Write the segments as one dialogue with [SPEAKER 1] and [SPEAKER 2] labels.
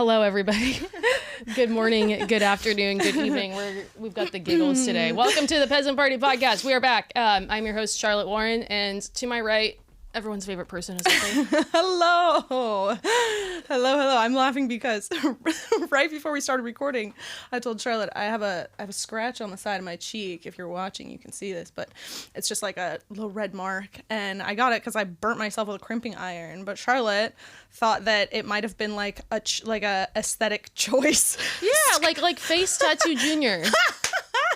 [SPEAKER 1] Hello, everybody. Good morning, good afternoon, good evening. We've got the giggles today. Welcome to the Peasant Party Podcast. We are back. I'm your host, Charlotte Warren, and to my right, everyone's favorite person is with me.
[SPEAKER 2] Hello. I'm laughing because right before we started recording, I told Charlotte I have a scratch on the side of my cheek. If you're watching, you can see this, but it's just like a little red mark, and I got it because I burnt myself with a crimping iron. But Charlotte thought that it might have been like a aesthetic choice.
[SPEAKER 1] Yeah, like face tattoo junior.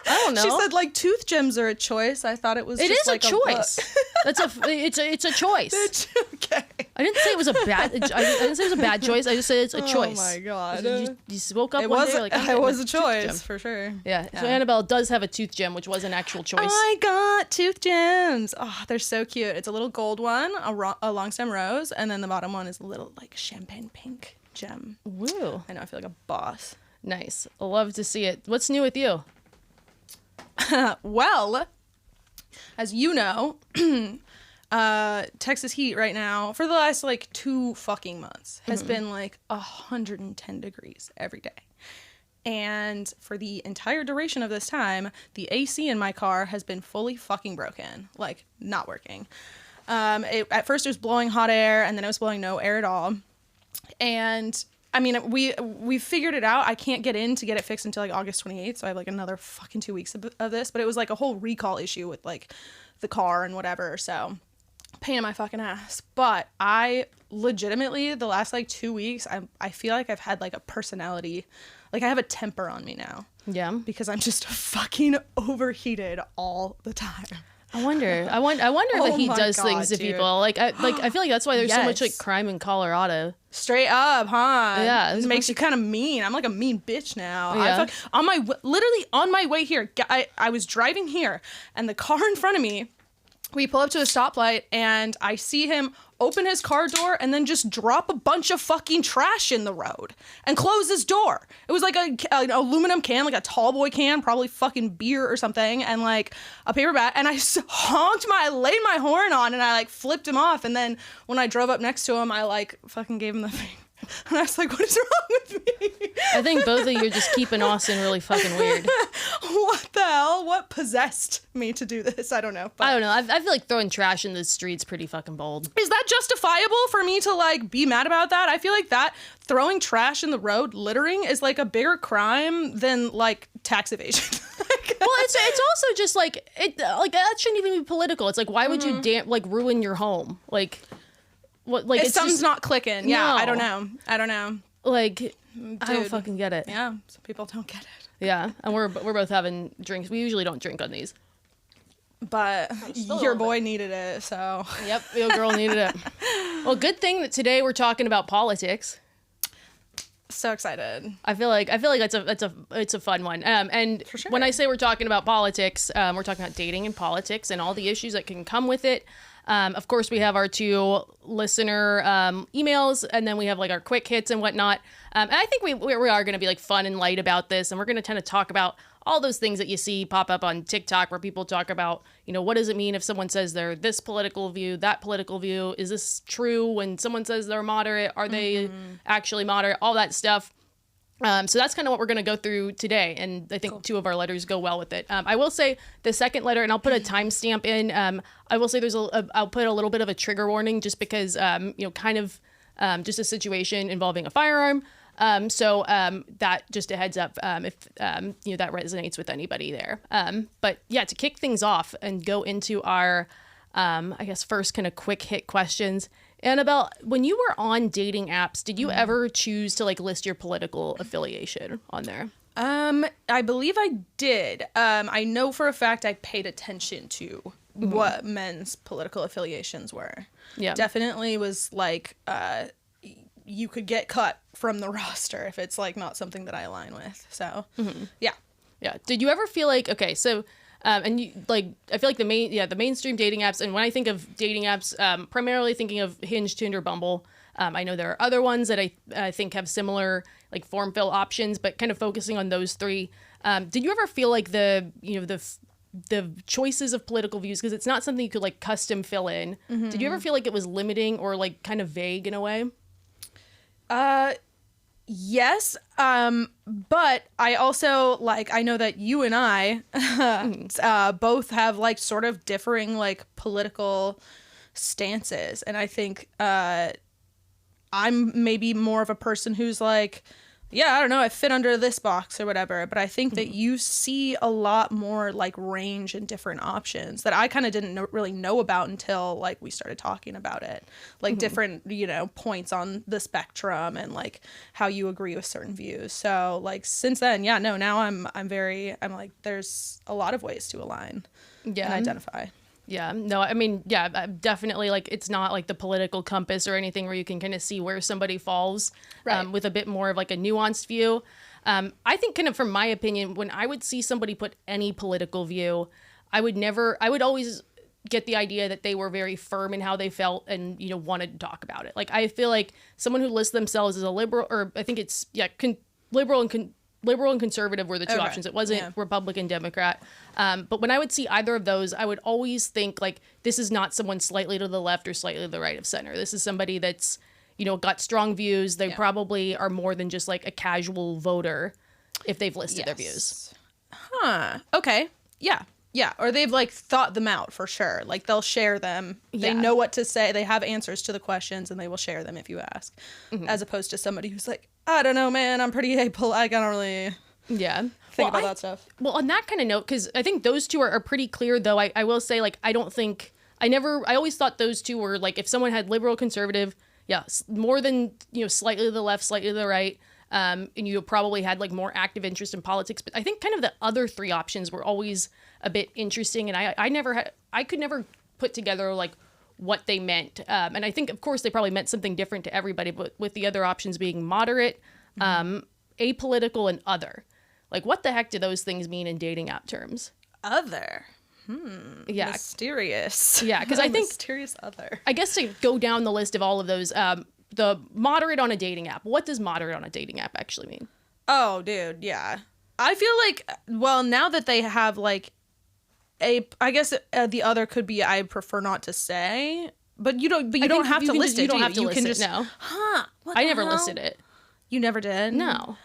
[SPEAKER 1] I don't know.
[SPEAKER 2] She said like tooth gems are a choice. I thought it was.
[SPEAKER 1] It
[SPEAKER 2] just
[SPEAKER 1] is
[SPEAKER 2] like
[SPEAKER 1] a choice. It's a choice.
[SPEAKER 2] Okay.
[SPEAKER 1] I didn't say it was a bad. I didn't say it was a bad choice. I just said it's a choice.
[SPEAKER 2] Oh my god.
[SPEAKER 1] You woke up
[SPEAKER 2] It
[SPEAKER 1] one
[SPEAKER 2] was.
[SPEAKER 1] day like
[SPEAKER 2] It was a choice for sure.
[SPEAKER 1] Yeah. So Annabelle does have a tooth gem, which was an actual choice.
[SPEAKER 2] I got tooth gems. Oh, they're so cute. It's a little gold one, a long stem rose, and then the bottom one is a little like champagne pink gem.
[SPEAKER 1] Woo.
[SPEAKER 2] I know. I feel like a boss.
[SPEAKER 1] Nice. I love to see it. What's new with you?
[SPEAKER 2] Well, as you know, Texas heat right now for the last like 2 fucking months has been like 110 degrees every day. And for the entire duration of this time, the AC in my car has been fully fucking broken, like not working. At first it was blowing hot air, and then it was blowing no air at all. And I mean, we figured it out. I can't get in to get it fixed until like August 28th, so I have like another fucking 2 weeks of this. But it was like a whole recall issue with like the car and whatever, so pain in my fucking ass. But I legitimately, the last like 2 weeks, I feel like I've had like a personality, like I have a temper on me now.
[SPEAKER 1] Yeah.
[SPEAKER 2] Because I'm just fucking overheated all the time.
[SPEAKER 1] I wonder if he does things to people. Like I feel like that's why there's so much like crime in Colorado.
[SPEAKER 2] Straight up, huh?
[SPEAKER 1] Yeah,
[SPEAKER 2] it makes you kind of mean. I'm like a mean bitch now.
[SPEAKER 1] Yeah.
[SPEAKER 2] Literally on my way here, I was driving here, and the car in front of me, we pull up to a stoplight, and I see him open his car door and then just drop a bunch of fucking trash in the road and close his door. It was like an aluminum can, like a tall boy can, probably fucking beer or something, and like a paper bag. And I laid my horn on, and I like flipped him off. And then when I drove up next to him, I like fucking gave him the thing. And I was like, what is wrong with me?
[SPEAKER 1] I think both of you are just keeping Austin really fucking weird.
[SPEAKER 2] What the hell? What possessed me to do this? I don't know. But
[SPEAKER 1] I don't know. I feel like throwing trash in the street's pretty fucking bold.
[SPEAKER 2] Is that justifiable for me to like be mad about that? I feel like that throwing trash in the road, littering, is like a bigger crime than like tax evasion.
[SPEAKER 1] Well, it's also just like that shouldn't even be political. It's like, why would you ruin your home? Like, what? Like,
[SPEAKER 2] something's not clicking. Yeah,
[SPEAKER 1] no.
[SPEAKER 2] I don't know.
[SPEAKER 1] Like,
[SPEAKER 2] dude,
[SPEAKER 1] I don't fucking get it.
[SPEAKER 2] Yeah, some people don't get it.
[SPEAKER 1] Yeah, and we're both having drinks. We usually don't drink on these,
[SPEAKER 2] but your boy needed it, so.
[SPEAKER 1] Yep, your girl needed it. Well, good thing that today we're talking about politics.
[SPEAKER 2] So excited.
[SPEAKER 1] I feel like it's a fun one. And
[SPEAKER 2] for sure.
[SPEAKER 1] When I say we're talking about politics, we're talking about dating and politics and all the issues that can come with it. Of course, we have our 2 listener emails, and then we have like our quick hits and whatnot. And I think we are going to be like fun and light about this, and we're going to tend to talk about all those things that you see pop up on TikTok where people talk about, what does it mean if someone says they're this political view, that political view? Is this true? When someone says they're moderate, are they actually moderate? All that stuff. So that's kind of what we're going to go through today. And I think cool. 2 of our letters go well with it. I will say the second letter, and I'll put a timestamp in. I will say I'll put a little bit of a trigger warning just because, just a situation involving a firearm. So that just a heads up if that resonates with anybody there. But yeah, to kick things off and go into our, I guess, first kind of quick hit questions. Annabelle, when you were on dating apps, did you ever choose to like list your political affiliation on there?
[SPEAKER 2] I believe I did. I know for a fact I paid attention to what men's political affiliations were. Yeah. Definitely was like, you could get cut from the roster if it's like not something that I align with. So yeah.
[SPEAKER 1] Did you ever feel like, okay, so and you like, I feel like the mainstream dating apps, and when I think of dating apps, primarily thinking of Hinge, Tinder, Bumble. I know there are other ones that I think have similar like form fill options, but kind of focusing on those 3. Did you ever feel like the choices of political views, because it's not something you could like custom fill in. Did you ever feel like it was limiting or like kind of vague in a way?
[SPEAKER 2] Yes, but I also, like, I know that you and I both have, like, sort of differing, like, political stances. And I think I'm maybe more of a person who's like, yeah, I don't know, I fit under this box or whatever. But I think that you see a lot more, like, range and different options that I kind of didn't really know about until, like, we started talking about it. Like, different, you know, points on the spectrum and, like, how you agree with certain views. So, like, since then, yeah, no, now I'm like, there's a lot of ways to align and identify.
[SPEAKER 1] Yeah, no, I mean, yeah, definitely, like, it's not like the political compass or anything where you can kind of see where somebody falls with a bit more of like a nuanced view. I think kind of from my opinion, when I would see somebody put any political view, I would always get the idea that they were very firm in how they felt and, you know, wanted to talk about it. Like, I feel like someone who lists themselves as a liberal, or I think it's, liberal and conservative were the two options. It wasn't Republican, Democrat. But when I would see either of those, I would always think, like, this is not someone slightly to the left or slightly to the right of center. This is somebody that's, you know, got strong views. They probably are more than just, like, a casual voter if they've listed their views.
[SPEAKER 2] Huh. Okay. Yeah. Yeah. Or they've, like, thought them out for sure. Like, they'll share them. They know what to say. They have answers to the questions, and they will share them if you ask. As opposed to somebody who's like, I don't know, man, I'm pretty apolitical. I don't really think about that stuff.
[SPEAKER 1] Well, on that kind of note, because I think those two are pretty clear, though, I will say, like, I always thought those two were, like, if someone had liberal, conservative, more than, you know, slightly to the left, slightly to the right, and you probably had, like, more active interest in politics. But I think kind of the other three options were always a bit interesting, and I could never put together, like, what they meant. And I think, of course, they probably meant something different to everybody, but with the other options being moderate, apolitical, and other. Like, what the heck do those things mean in dating app terms?
[SPEAKER 2] Other.
[SPEAKER 1] Yeah.
[SPEAKER 2] Mysterious.
[SPEAKER 1] Yeah, because I think...
[SPEAKER 2] Mysterious other.
[SPEAKER 1] I guess to go down the list of all of those, the moderate on a dating app. What does moderate on a dating app actually mean?
[SPEAKER 2] Oh, dude, yeah. I feel like, well, now that they have, like, I guess the other could be I prefer not to say, but you don't have to list it.
[SPEAKER 1] You don't have to
[SPEAKER 2] you
[SPEAKER 1] list
[SPEAKER 2] can
[SPEAKER 1] it.
[SPEAKER 2] just,
[SPEAKER 1] No.
[SPEAKER 2] What
[SPEAKER 1] I
[SPEAKER 2] the
[SPEAKER 1] never
[SPEAKER 2] hell?
[SPEAKER 1] listed it.
[SPEAKER 2] You never did?
[SPEAKER 1] No.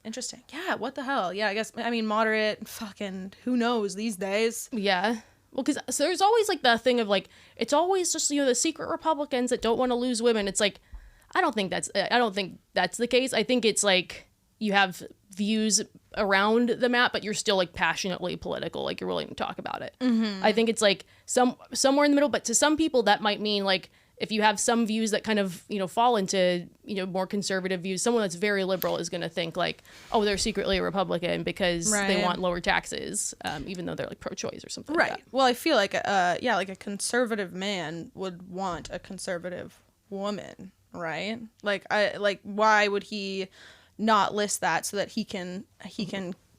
[SPEAKER 2] Interesting. Yeah, what the hell? Yeah, I guess, I mean, moderate, fucking, who knows these days?
[SPEAKER 1] Yeah. Well, because so there's always, like, the thing of, like, it's always just, you know, the secret Republicans that don't want to lose women. It's like, I don't think that's the case. I think it's, like, you have views around the map, but you're still, like, passionately political, like, you're willing to talk about it. I think it's, like, somewhere in the middle, but to some people that might mean, like, if you have some views that kind of, you know, fall into, you know, more conservative views, someone that's very liberal is going to think, like, oh, they're secretly a Republican because they want lower taxes, even though they're, like, pro-choice or something like that.
[SPEAKER 2] Well, I feel like, like a conservative man would want a conservative woman, right? Like, why would he not list that so that he can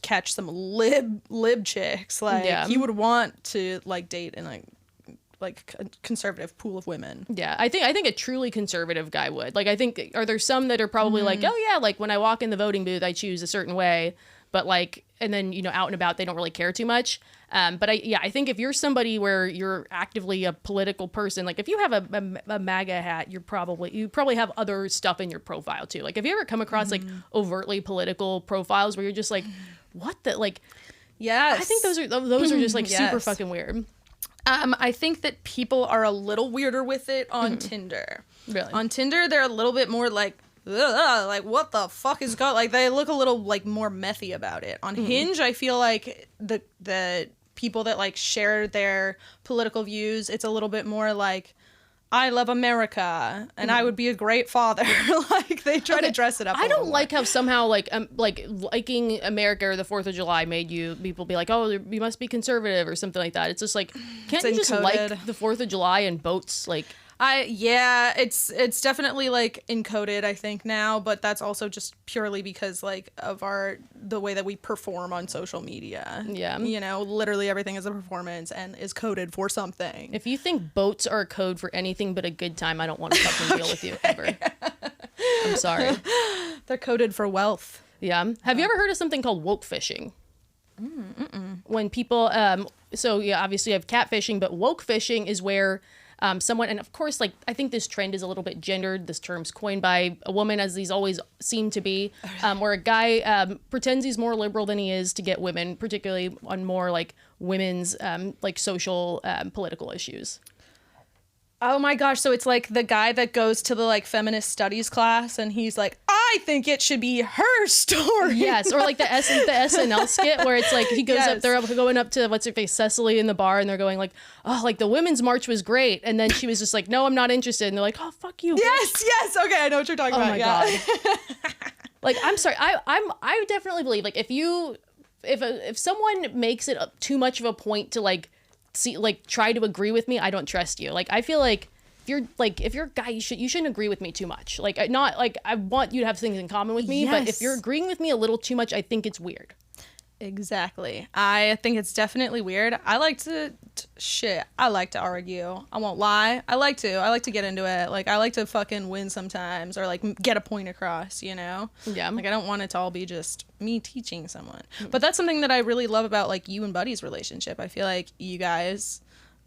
[SPEAKER 2] catch some lib chicks? Like, he would want to, like, date in, like a conservative pool of women.
[SPEAKER 1] Yeah, I think a truly conservative guy would. Like, I think, are there some that are probably like, oh yeah, like, when I walk in the voting booth, I choose a certain way, but, like, and then, you know, out and about, they don't really care too much. But I think if you're somebody where you're actively a political person, like, if you have a MAGA hat, you probably have other stuff in your profile too. Like, have you ever come across like overtly political profiles where you're just like, what the, like,
[SPEAKER 2] yes,
[SPEAKER 1] I think those are just, like, super fucking weird.
[SPEAKER 2] I think that people are a little weirder with it on Tinder.
[SPEAKER 1] Really?
[SPEAKER 2] On Tinder, they're a little bit more like, ugh, like, what the fuck is going, like, they look a little, like, more methy about it. On Hinge, I feel like the people that, like, share their political views, it's a little bit more like, I love America and I would be a great father. Like, they try to dress it up.
[SPEAKER 1] I don't like how somehow, like liking America or the 4th of July made people be like, oh, you must be conservative or something like that. It's just like, can't you just like the 4th of July and boats? Like,
[SPEAKER 2] it's definitely, like, encoded, I think, now, but that's also just purely because, like, of the way that we perform on social media.
[SPEAKER 1] Yeah.
[SPEAKER 2] You know, literally everything is a performance and is coded for something.
[SPEAKER 1] If you think boats are a code for anything but a good time, I don't want to fucking deal with you ever. I'm sorry.
[SPEAKER 2] They're coded for wealth.
[SPEAKER 1] Yeah. Have you ever heard of something called woke fishing? When people, so yeah, obviously you have catfishing, but woke fishing is where someone, and of course, like, I think this trend is a little bit gendered. This term's coined by a woman, as these always seem to be, where a guy pretends he's more liberal than he is to get women, particularly on more like women's like social political issues.
[SPEAKER 2] Oh my gosh, so it's like the guy that goes to the like feminist studies class and he's like, I think it should be her story.
[SPEAKER 1] Yes, or like the SNL skit where it's like he goes up, they're going up to what's her face, Cecily in the bar, and they're going like, oh, like the women's march was great, and then she was just like, no, I'm not interested, and they're like, oh, fuck you.
[SPEAKER 2] Yes, okay, I know what you're talking about.
[SPEAKER 1] Oh my god. Like, I'm sorry, I definitely believe like if someone makes it too much of a point to like try to agree with me, I don't trust you. Like, I feel like if you're a guy, you shouldn't agree with me too much. Like, not like I want you to have things in common with me, but if you're agreeing with me a little too much, I think it's weird.
[SPEAKER 2] Exactly. I think it's definitely weird. I like to argue. I won't lie. I like to get into it. Like, I like to fucking win sometimes, or like get a point across, you know?
[SPEAKER 1] Yeah.
[SPEAKER 2] Like, I don't want it to all be just me teaching someone. But that's something that I really love about like you and Buddy's relationship. I feel like you guys,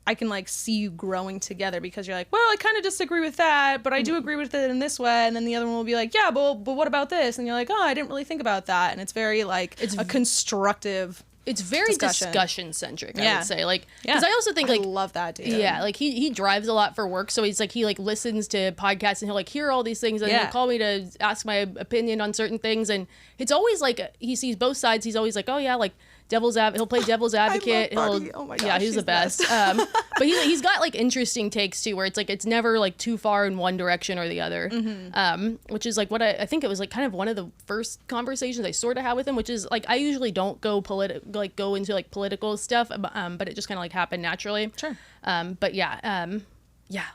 [SPEAKER 2] I can like see you growing together, because you're like, well, I kind of disagree with that, but I do agree with it in this way. And then the other one will be like, yeah, but what about this? And you're like, oh, I didn't really think about that. And it's very like a constructive.
[SPEAKER 1] It's very discussion centric, I would say. Like, because I also think
[SPEAKER 2] I love that, dude.
[SPEAKER 1] Yeah, like he drives a lot for work, so he's like he like listens to podcasts and he'll like hear all these things, and he'll call me to ask my opinion on certain things, and it's always like he sees both sides. He's always like, oh yeah, like he'll play devil's advocate.
[SPEAKER 2] I love Barbie. Oh my gosh,
[SPEAKER 1] yeah, he's the best. But he's got like interesting takes too, where it's like it's never like too far in one direction or the other. Which is like what I think it was like kind of one of the first conversations I sort of had with him, which is like I usually don't go into like political stuff, but it just kind of like happened naturally.
[SPEAKER 2] Sure.
[SPEAKER 1] But yeah,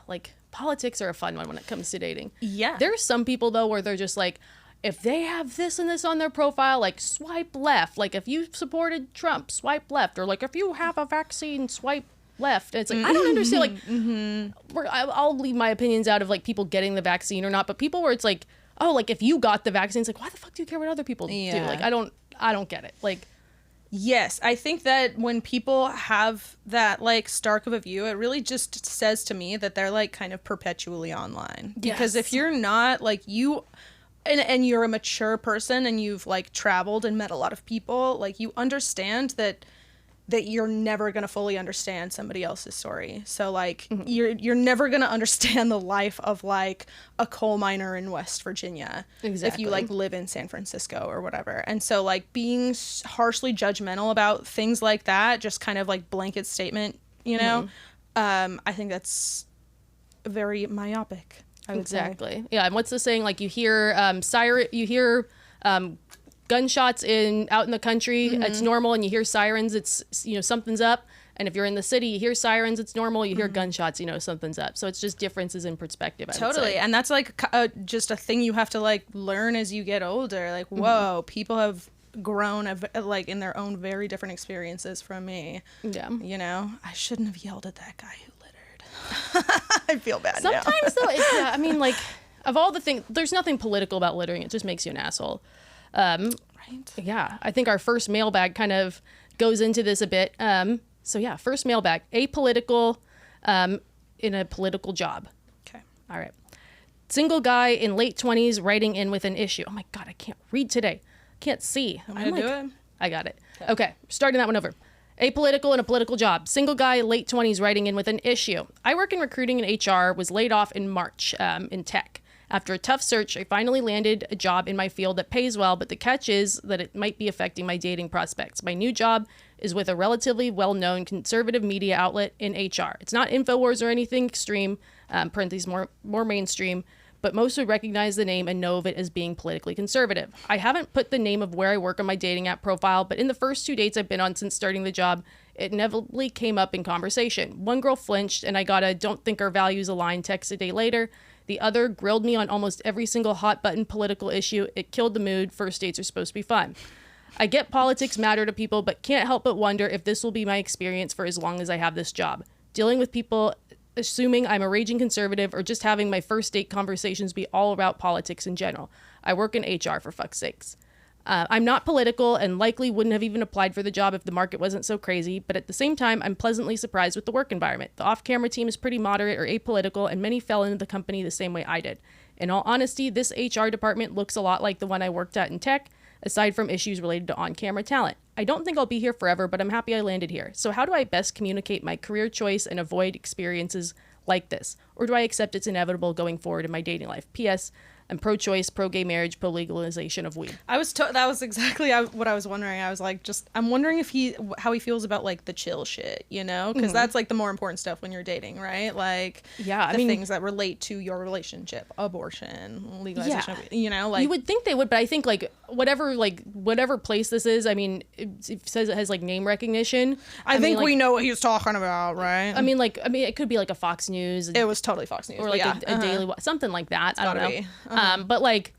[SPEAKER 1] like politics are a fun one when it comes to dating.
[SPEAKER 2] Yeah.
[SPEAKER 1] There's some people though where they're just like, if they have this and this on their profile, like swipe left. Like if you supported Trump, swipe left. Or like if you have a vaccine, swipe left. And it's like, I don't understand. Like, I'll leave my opinions out of like people getting the vaccine or not. But people where it's like, oh, like if you got the vaccine, it's like, why the fuck do you care what other people do? Like, I don't get it. Like,
[SPEAKER 2] yes, I think that when people have that like stark of a view, it really just says to me that they're like kind of perpetually online. Because if you're not like you... And you're a mature person and you've like traveled and met a lot of people, like you understand that you're never going to fully understand somebody else's story. So like you're never going to understand the life of like a coal miner in West Virginia if you like live in San Francisco or whatever. And so like being harshly judgmental about things like that, just kind of like blanket statement, you know, I think that's very myopic.
[SPEAKER 1] Exactly. Yeah, and what's the saying? Like you hear gunshots out in the country, it's normal, and you hear sirens, it's something's up. And if you're in the city, you hear sirens, it's normal. You hear gunshots, something's up. So it's just differences in perspective. I would say.
[SPEAKER 2] And that's like just a thing you have to like learn as you get older. Like, whoa, people have grown like in their own very different experiences from me.
[SPEAKER 1] Yeah.
[SPEAKER 2] I shouldn't have yelled at that guy who littered. I feel bad
[SPEAKER 1] sometimes though. I mean, like, of all the things, there's nothing political about littering. It just makes you an asshole.
[SPEAKER 2] Right.
[SPEAKER 1] Yeah, I think our first mailbag kind of goes into this a bit. So yeah, first mailbag, apolitical, in a political job.
[SPEAKER 2] Okay.
[SPEAKER 1] All right. Single guy in late 20s writing in with an issue. Oh my God, I can't read today. Can't see.
[SPEAKER 2] I'm gonna do it.
[SPEAKER 1] I got it. Okay, starting that one over. Apolitical in a political job. Single guy, late 20s, writing in with an issue. I work in recruiting and HR, was laid off in March in tech. After a tough search, I finally landed a job in my field that pays well, but the catch is that it might be affecting my dating prospects. My new job is with a relatively well-known conservative media outlet in HR. It's not InfoWars or anything extreme, parentheses more mainstream, but most would recognize the name and know of it as being politically conservative. I haven't put the name of where I work on my dating app profile, but in the first 2 dates I've been on since starting the job, it inevitably came up in conversation. One girl flinched, and I got a "don't think our values align" text a day later. The other grilled me on almost every single hot-button political issue. It killed the mood. First dates are supposed to be fun. I get politics matter to people, but can't help but wonder if this will be my experience for as long as I have this job. Dealing with people assuming I'm a raging conservative, or just having my first date conversations be all about politics in general. I work in HR, for fuck's sakes. I'm not political and likely wouldn't have even applied for the job if the market wasn't so crazy, but at the same time, I'm pleasantly surprised with the work environment. The off-camera team is pretty moderate or apolitical, and many fell into the company the same way I did. In all honesty, this HR department looks a lot like the one I worked at in tech, aside from issues related to on-camera talent. I don't think I'll be here forever, but I'm happy I landed here. So how do I best communicate my career choice and avoid experiences like this? Or do I accept it's inevitable going forward in my dating life? P.S. I'm pro-choice, pro-gay marriage, pro-legalization of weed.
[SPEAKER 2] That was exactly what I was wondering. I was like, I'm wondering how he feels about like the chill shit, you know, because that's like the more important stuff when you're dating, right? Like, I mean, things that relate to your relationship, abortion, legalization, of weed, you know, like
[SPEAKER 1] you would think they would, but I think whatever place this is, I mean, it says it has like name recognition.
[SPEAKER 2] I think we know what he's talking about, right?
[SPEAKER 1] I mean, it could be like a Fox News.
[SPEAKER 2] It was totally Fox News,
[SPEAKER 1] or like a daily, something like that. I don't know. But like,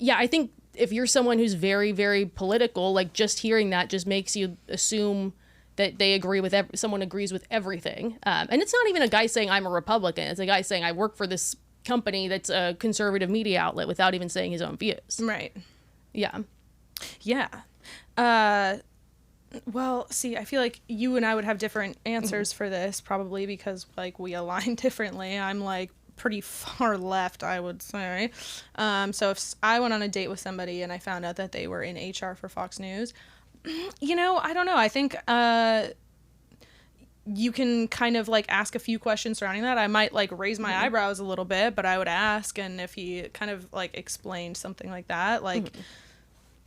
[SPEAKER 1] I think if you're someone who's very, very political, like just hearing that just makes you assume that they agree with someone agrees with everything. And it's not even a guy saying I'm a Republican. It's a guy saying I work for this company that's a conservative media outlet without even saying his own views.
[SPEAKER 2] Right.
[SPEAKER 1] Yeah.
[SPEAKER 2] Yeah. Well, see, I feel like you and I would have different answers for this probably because like we align differently. I'm like pretty far left, I would say. So if I went on a date with somebody and I found out that they were in HR for Fox News, you know, I don't know. I think you can kind of like ask a few questions surrounding that. I might like raise my eyebrows a little bit, but I would ask, and if he kind of like explained something like that, like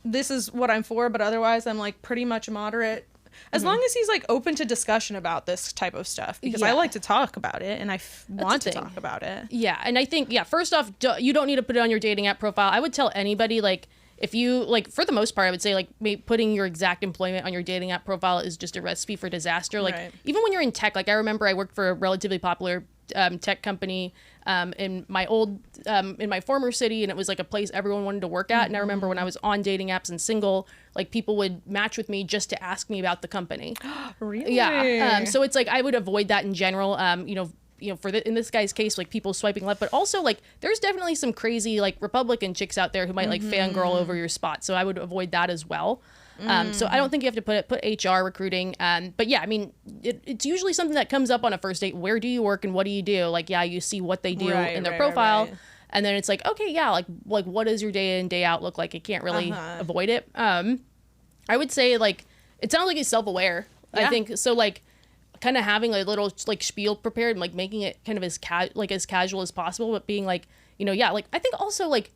[SPEAKER 2] this is what I'm for, but otherwise I'm like pretty much moderate. As long as he's like open to discussion about this type of stuff, because I like to talk about it and I want to talk about it.
[SPEAKER 1] Yeah. And I think, first off, you don't need to put it on your dating app profile. I would tell anybody, like, if you, like, for the most part, I would say, like, putting your exact employment on your dating app profile is just a recipe for disaster. Like, even when you're in tech, like, I remember I worked for a relatively popular tech company in my former city, and it was like a place everyone wanted to work at. And I remember when I was on dating apps and single, like people would match with me just to ask me about the company.
[SPEAKER 2] Really?
[SPEAKER 1] Yeah. So it's like I would avoid that in general. In this guy's case, like people swiping left, but also like there's definitely some crazy like Republican chicks out there who might like fangirl over your spot. So I would avoid that as well. So I don't think you have to put HR recruiting. But yeah, I mean, it's usually something that comes up on a first date. Where do you work and what do you do? Like, you see what they do in their profile. Right. And then it's like, okay, like what does your day in, day out look like? You can't really avoid it. I would say like, it sounds like he's self-aware. Yeah. I think so. Like, kind of having a little like spiel prepared and like making it kind of as casual as possible, but being like, like I think also like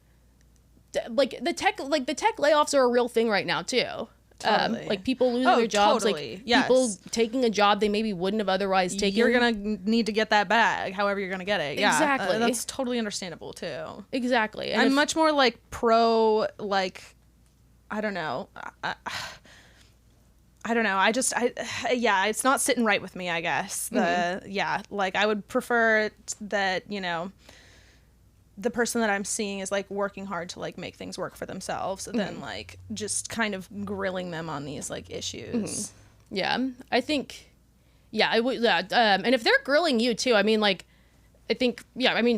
[SPEAKER 1] the tech layoffs are a real thing right now too.
[SPEAKER 2] Totally.
[SPEAKER 1] Like people losing their jobs,
[SPEAKER 2] totally.
[SPEAKER 1] Like people taking a job they maybe wouldn't have otherwise taken.
[SPEAKER 2] You're gonna need to get that bag, however you're gonna get it. Yeah,
[SPEAKER 1] exactly.
[SPEAKER 2] That's totally understandable too.
[SPEAKER 1] Exactly. And
[SPEAKER 2] I'm much more like pro, like, I don't know. I don't know. It's not sitting right with me, I guess. Like I would prefer that, the person that I'm seeing is like working hard to like make things work for themselves than like just kind of grilling them on these like issues.
[SPEAKER 1] Yeah, I think, I would. And if they're grilling you too, I mean, like, I think,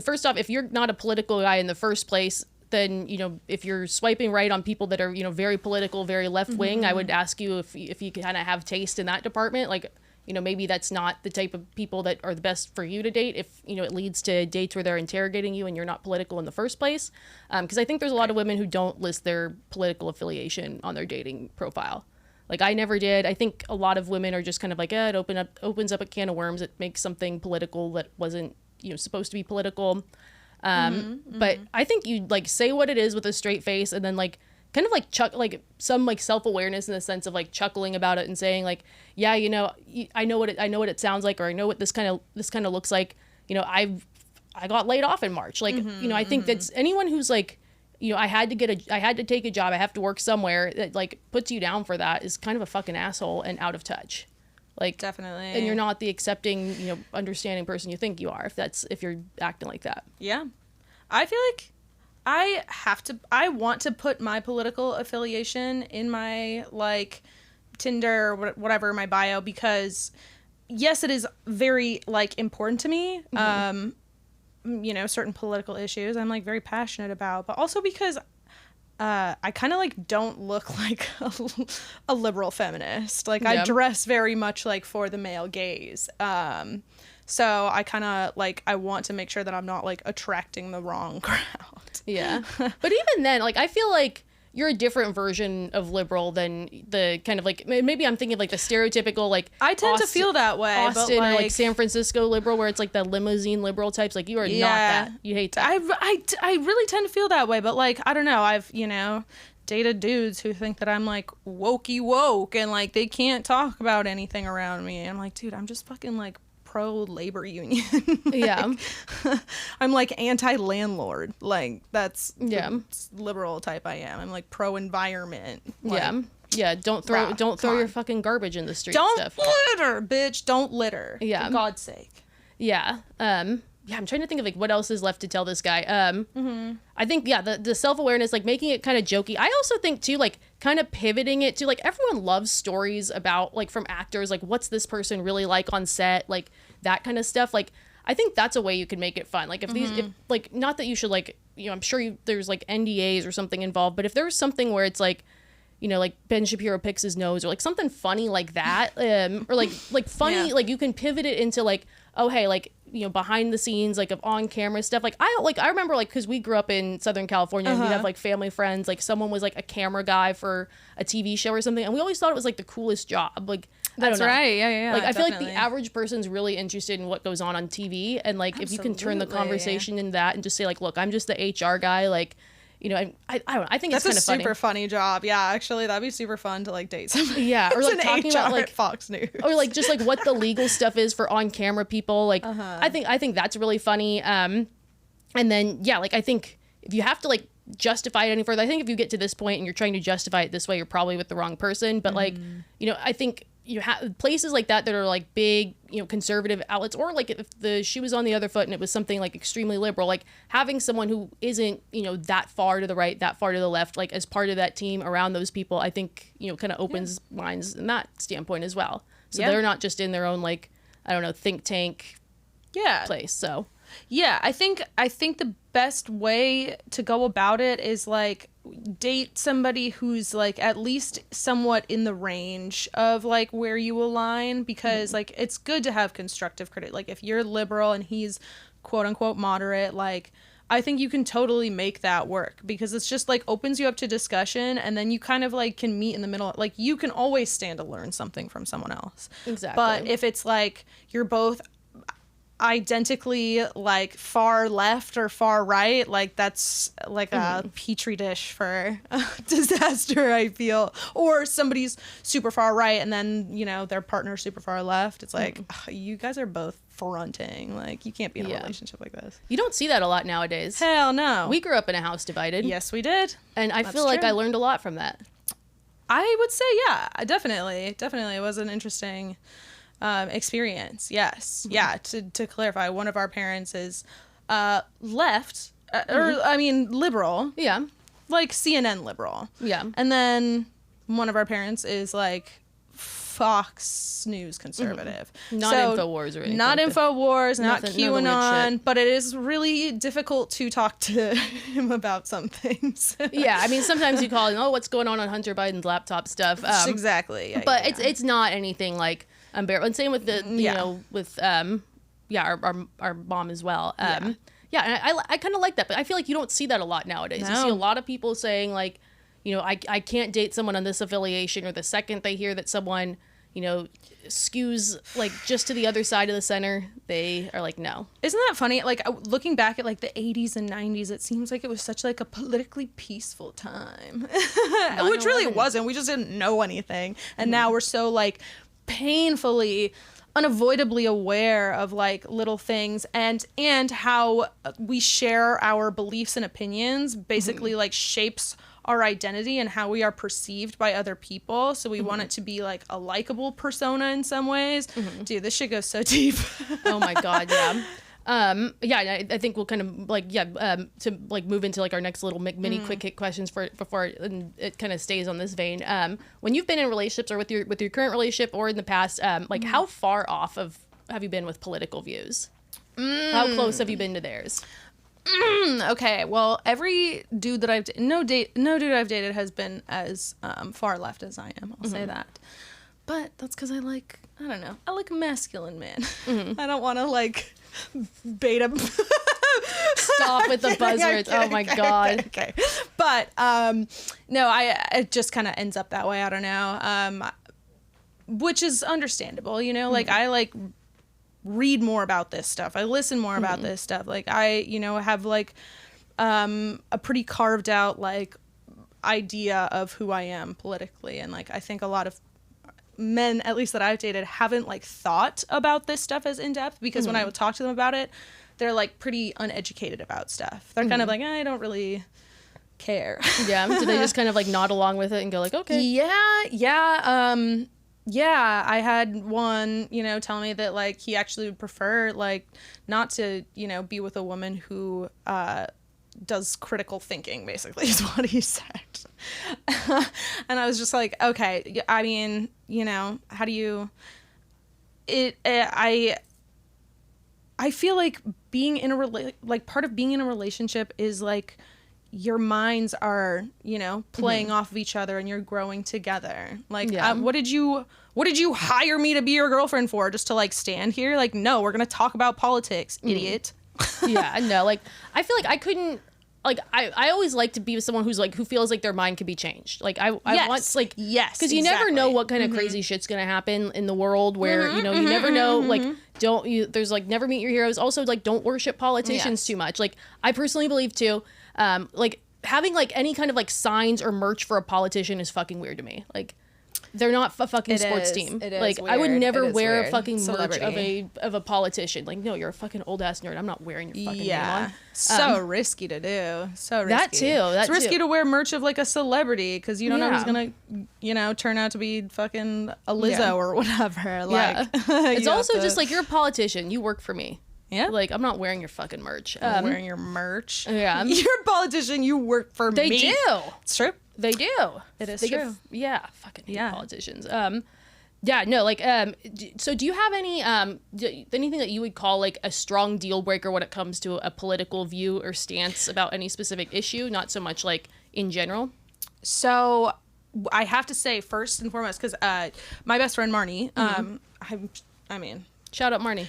[SPEAKER 1] first off, if you're not a political guy in the first place, then, if you're swiping right on people that are, very political, very left wing, I would ask you if you kind of have taste in that department, like. Maybe that's not the type of people that are the best for you to date if, it leads to dates where they're interrogating you and you're not political in the first place. Because I think there's a lot of women who don't list their political affiliation on their dating profile. Like I never did. I think a lot of women are just kind of like, it opens up a can of worms. It makes something political that wasn't, supposed to be political. But I think you like say what it is with a straight face and then like, kind of like some like self-awareness in the sense of like chuckling about it and saying like, I know what it sounds like, or I know what this kind of looks like. I got laid off in March. Like, I think that's anyone who's like, I had to take a job. I have to work somewhere that like puts you down for that is kind of a fucking asshole and out of touch. Like
[SPEAKER 2] definitely.
[SPEAKER 1] And you're not the accepting, understanding person you think you are if you're acting like that.
[SPEAKER 2] Yeah. I feel like I want to put my political affiliation in my like Tinder or whatever, my bio, because yes, it is very like important to me. Certain political issues I'm like very passionate about, but also because I kind of like don't look like a liberal feminist. Like I dress very much like for the male gaze. So I kind of like, I want to make sure that I'm not like attracting the wrong crowd.
[SPEAKER 1] Yeah. But even then, like, I feel like you're a different version of liberal than the kind of like, maybe I'm thinking of like the stereotypical, like,
[SPEAKER 2] I tend to feel that way.
[SPEAKER 1] Austin,
[SPEAKER 2] but
[SPEAKER 1] or like San Francisco liberal, where it's like the limousine liberal types. Like, you are not that. You hate that.
[SPEAKER 2] I really tend to feel that way. But like, I don't know. I've, dated dudes who think that I'm like wokey woke and like they can't talk about anything around me. And I'm like, dude, I'm just fucking like pro labor union.
[SPEAKER 1] Yeah.
[SPEAKER 2] I'm like anti-landlord. Like that's
[SPEAKER 1] the
[SPEAKER 2] liberal type I am. I'm like pro environment. Like,
[SPEAKER 1] yeah. Don't throw your fucking garbage in the street.
[SPEAKER 2] Don't
[SPEAKER 1] stuff.
[SPEAKER 2] litter, bitch. Don't litter.
[SPEAKER 1] Yeah.
[SPEAKER 2] For God's sake.
[SPEAKER 1] Yeah. I'm trying to think of like what else is left to tell this guy. I think the self-awareness, like making it kind of jokey. I also think too, like kind of pivoting it to like, everyone loves stories about like from actors, like what's this person really like on set, like that kind of stuff. Like I think that's a way you can make it fun. Like if like, not that you should like, I'm sure there's like NDAs or something involved, but if there's something where it's like, like Ben Shapiro picks his nose or like something funny like that, or like funny, like you can pivot it into like, oh, hey, like, behind the scenes, like of on camera stuff. Like I remember like, cause we grew up in Southern California and we'd have like family friends, like someone was like a camera guy for a TV show or something. And we always thought it was like the coolest job. Like,
[SPEAKER 2] that's right. Yeah.
[SPEAKER 1] Like, I feel like the average person's really interested in what goes on TV. And like, if you can turn the conversation into that and just say like, look, I'm just the HR guy. Like, I don't know. I think
[SPEAKER 2] that's
[SPEAKER 1] it's kind of
[SPEAKER 2] super funny job. Yeah, actually, that'd be super fun to like date somebody.
[SPEAKER 1] Yeah, or like talking
[SPEAKER 2] HR
[SPEAKER 1] about like
[SPEAKER 2] Fox News,
[SPEAKER 1] or like just like what the legal stuff is for on camera people. Like, I think that's really funny. And then like I think if you have to like justify it any further, I think if you get to this point and you're trying to justify it this way, you're probably with the wrong person. But like, I think you have places like that are like big, conservative outlets, or like if the shoe was on the other foot and it was something like extremely liberal, like having someone who isn't, that far to the right, that far to the left, like as part of that team around those people, I think, kind of opens minds in that standpoint as well. So they're not just in their own, like, I don't know, think tank place. So
[SPEAKER 2] yeah, I think the best way to go about it is like date somebody who's like at least somewhat in the range of like where you align, because like it's good to have constructive critique. Like if you're liberal and he's quote unquote moderate, like I think you can totally make that work, because it's just like opens you up to discussion, and then you kind of like can meet in the middle. Like you can always stand to learn something from someone else.
[SPEAKER 1] Exactly.
[SPEAKER 2] But if it's like you're both identically like far left or far right, like that's like a petri dish for disaster, I feel. Or somebody's super far right and then their partner's super far left. It's like you guys are both fronting. Like you can't be in a relationship like this.
[SPEAKER 1] You don't see that a lot nowadays.
[SPEAKER 2] Hell no.
[SPEAKER 1] We grew up in a house divided.
[SPEAKER 2] Yes, we did.
[SPEAKER 1] And I feel like I learned a lot from that.
[SPEAKER 2] I would say definitely it was an interesting experience. Yes. Yeah. To clarify, one of our parents is left, or I mean liberal.
[SPEAKER 1] Yeah.
[SPEAKER 2] Like CNN liberal.
[SPEAKER 1] Yeah.
[SPEAKER 2] And then one of our parents is like Fox News conservative.
[SPEAKER 1] Not InfoWars or anything.
[SPEAKER 2] Not InfoWars, not QAnon,
[SPEAKER 1] shit.
[SPEAKER 2] But it is really difficult to talk to him about some things.
[SPEAKER 1] Yeah, I mean, sometimes you call him, what's going on Hunter Biden's laptop stuff.
[SPEAKER 2] Exactly. Yeah,
[SPEAKER 1] but it's not anything like unbearable. And same with the, with our mom as well. And I kind of like that, but I feel like you don't see that a lot nowadays. No. You see a lot of people saying like, I can't date someone on this affiliation, or the second they hear that someone, skews like just to the other side of the center, they are like, no. Isn't
[SPEAKER 2] that funny? Like looking back at like the 80s and 90s, it seems like it was such like a politically peaceful time, which really it wasn't. We just didn't know anything. And now we're so like painfully, unavoidably aware of like little things, and how we share our beliefs and opinions basically like shapes our identity and how we are perceived by other people. So we want it to be like a likable persona in some ways. Dude, this shit goes so deep.
[SPEAKER 1] Oh my God. Yeah. I think we'll kind of like, to like move into like our next little mini quick hit questions before it kind of stays on this vein. When you've been in relationships, or with your current relationship or in the past, like how far off have you been with political views? How close have you been to theirs?
[SPEAKER 2] Okay, well, every dude that no dude I've dated has been as far left as I am. I'll say that. But that's because I like a masculine man. I don't want to like beta.
[SPEAKER 1] Stop with the buzzwords. Oh my God.
[SPEAKER 2] Okay. But no, it just kind of ends up that way. I don't know. Which is understandable, you know. Like I like read more about this stuff. I listen more about this stuff. Like I, have like a pretty carved out like idea of who I am politically, and like I think a lot of men, at least that I've dated, haven't like thought about this stuff as in depth, because when I would talk to them about it, they're like pretty uneducated about stuff. They're kind of like, I don't really care.
[SPEAKER 1] Yeah. Do they just kind of like nod along with it and go like, okay?
[SPEAKER 2] Yeah, I had one, tell me that like he actually would prefer like not to, be with a woman who does critical thinking, basically, is what he said. And I was just like, okay, I mean, how do you I feel like being in part of being in a relationship is like your minds are, playing off of each other and you're growing together. Like, what did you hire me to be your girlfriend for? Just to like stand here? Like, no, we're going to talk about politics, idiot.
[SPEAKER 1] Yeah, no, like, I feel like I couldn't, like, I always like to be with someone who feels like their mind could be changed. Like, I want, like, because you never know what kind of crazy shit's going to happen in the world where, you never know, like, there's like, never meet your heroes. Also, like, don't worship politicians too much. Like, I personally believe too, like, having like any kind of like signs or merch for a politician is fucking weird to me. Like, they're not a fucking sports team. Like, weird. I would never wear a fucking merch of a politician. Like, no, you're a fucking old ass nerd. I'm not wearing your fucking name on.
[SPEAKER 2] So risky to do. So risky.
[SPEAKER 1] That too. It's
[SPEAKER 2] risky to wear merch of like a celebrity, because you don't know who's gonna, turn out to be fucking a Lizzo or whatever. Like,
[SPEAKER 1] it's also just like, you're a politician. You work for me.
[SPEAKER 2] Yeah.
[SPEAKER 1] Like, I'm not wearing your fucking merch.
[SPEAKER 2] I'm wearing your merch.
[SPEAKER 1] Yeah.
[SPEAKER 2] You're a politician. You work for me.
[SPEAKER 1] They do.
[SPEAKER 2] It's true.
[SPEAKER 1] They do.
[SPEAKER 2] It is true.
[SPEAKER 1] Fucking hate politicians. Yeah, no, like, so do you have anything that you would call like a strong deal breaker when it comes to a political view or stance about any specific issue? Not so much like in general.
[SPEAKER 2] So I have to say, first and foremost, because my best friend Marnie, I mean,
[SPEAKER 1] shout out Marnie.